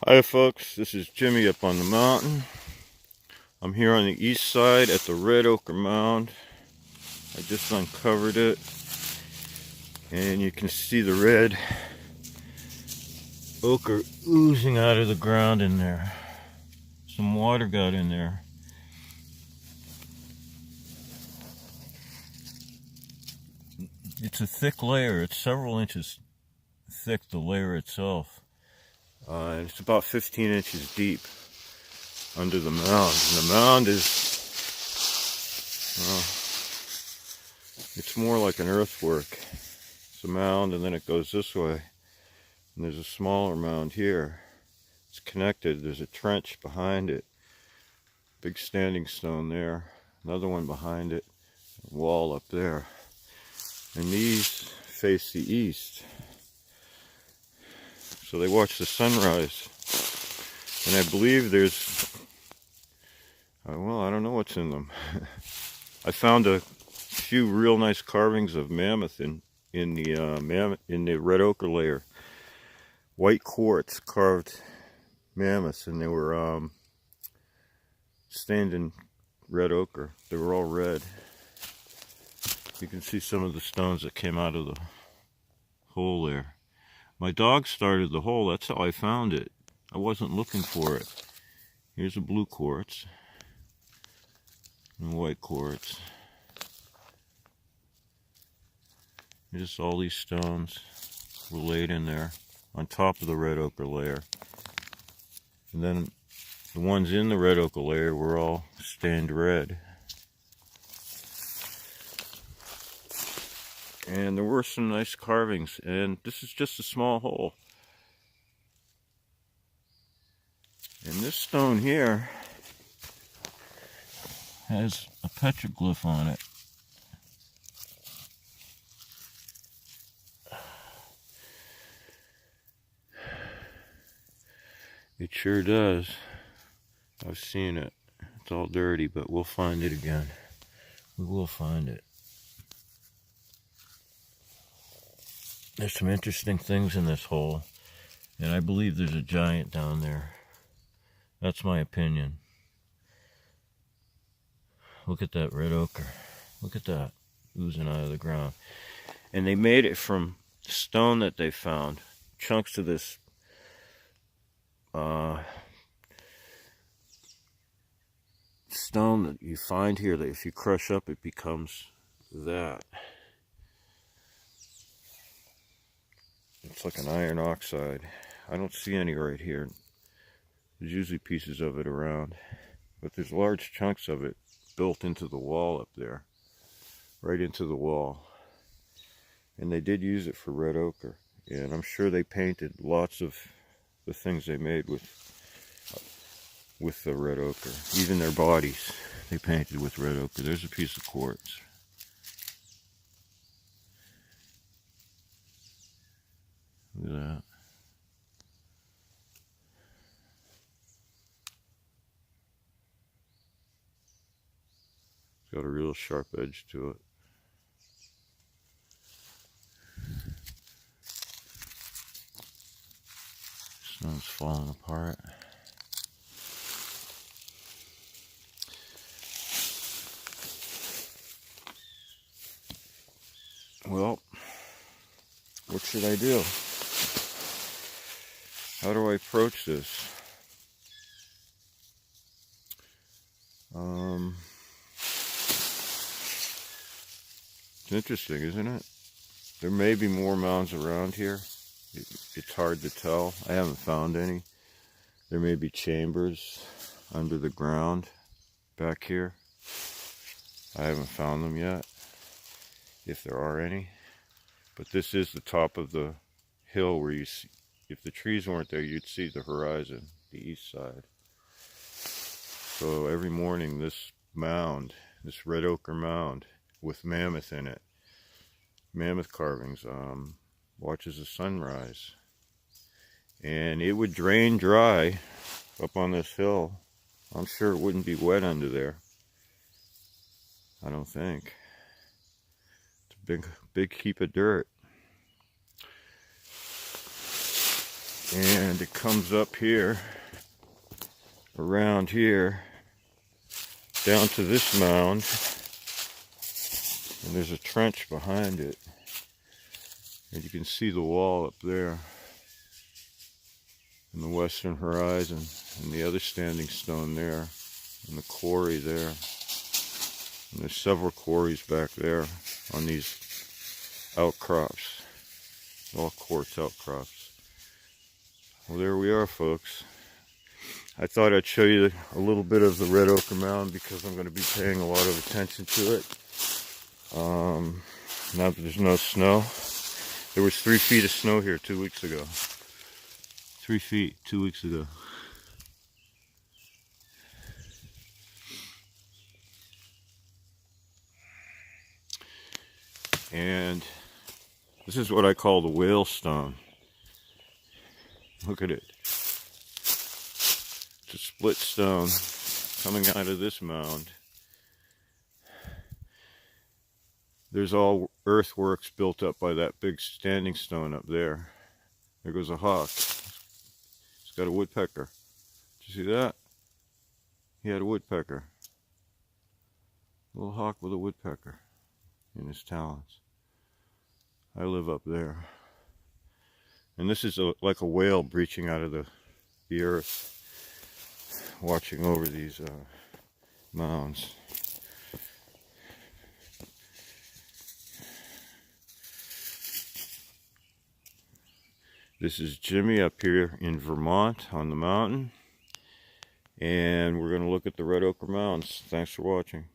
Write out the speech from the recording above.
Hi folks, this is Jimmy up on the mountain. I'm here on the east side at the red ocher mound. I just uncovered it and you can see the red ocher oozing out of the ground in there. Some water got in there. It's a thick layer. It's several inches thick, the layer itself. It's about 15 inches deep under the mound. And the mound is, well, it's more like an earthwork. It's a mound and then it goes this way. And there's a smaller mound here. It's connected. There's a trench behind it. Big standing stone there. Another one behind it. A wall up there. And these face the east. So they watch the sunrise. And I believe there's, well, I don't know what's in them. I found a few real nice carvings of mammoth in the red ocher layer. White quartz carved mammoths, and they were stained in red ocher. They were all red. You can see some of the stones that came out of the hole there. My dog started the hole. That's how I found it. I wasn't looking for it. Here's a blue quartz and white quartz. Just all these stones were laid in there on top of the red ocher layer. And then the ones in the red ocher layer were all stained red. And there were some nice carvings, and this is just a small hole. And this stone here has a petroglyph on it. It sure does. I've seen it. It's all dirty, but we'll find it again. We will find it. There's some interesting things in this hole, and I believe there's a giant down there. That's my opinion. Look at that red ocher. Look at that oozing out of the ground. And they made it from stone that they found. Chunks of this stone that you find here, that if you crush up it becomes that. It's like an iron oxide. I don't see any right here. There's usually pieces of it around, but there's large chunks of it built into the wall up there, right into the wall. And they did use it for red ocher, and I'm sure they painted lots of the things they made with the red ocher. Even their bodies they painted with red ocher. There's a piece of quartz. Look at that. It's got a real sharp edge to it. Stone's falling apart. Well, what should I do? How do I approach this? It's interesting, isn't it? There may be more mounds around here. It's hard to tell. I haven't found any. There may be chambers under the ground back here. I haven't found them yet, if there are any. But this is the top of the hill where you see, if the trees weren't there, you'd see the horizon, the east side. So every morning this mound, this red ocher mound with mammoth in it, mammoth carvings, watches the sunrise. And it would drain dry up on this hill. I'm sure it wouldn't be wet under there. I don't think. It's a big heap of dirt. And it comes up here, around here, down to this mound. And there's a trench behind it. And you can see the wall up there in the western horizon, and the other standing stone there, and the quarry there. And there's several quarries back there on these outcrops, all quartz outcrops. Well, there we are, folks. I thought I'd show you a little bit of the red ochre mound because I'm going to be paying a lot of attention to it. Now that there's no snow. There was 3 feet of snow here 2 weeks ago. 3 feet 2 weeks ago. And this is what I call the whale stone. Look at it. It's a split stone coming out of this mound. There's all earthworks built up by that big standing stone up there. There goes a hawk. It's got a woodpecker. Did you see that? He had a woodpecker. A little hawk with a woodpecker in his talons. I live up there. And this is like a whale breaching out of the earth, watching over these mounds. This is Jimmy up here in Vermont on the mountain, and we're going to look at the red ochre mounds. Thanks for watching.